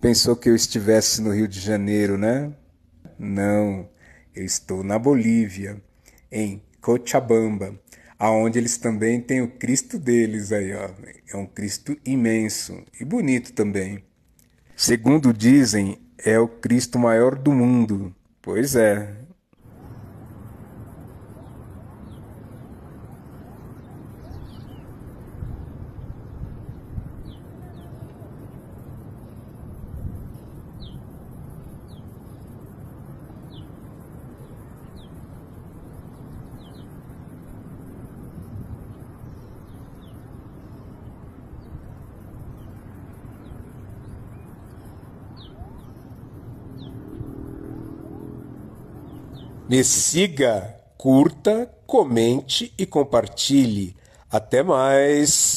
Pensou que eu estivesse no Rio de Janeiro, né? Não, eu estou na Bolívia, em Cochabamba, aonde eles também têm o Cristo deles aí, ó. É um Cristo imenso e bonito também. Segundo dizem, é o Cristo maior do mundo. Pois é. Me siga, curta, comente e compartilhe. Até mais!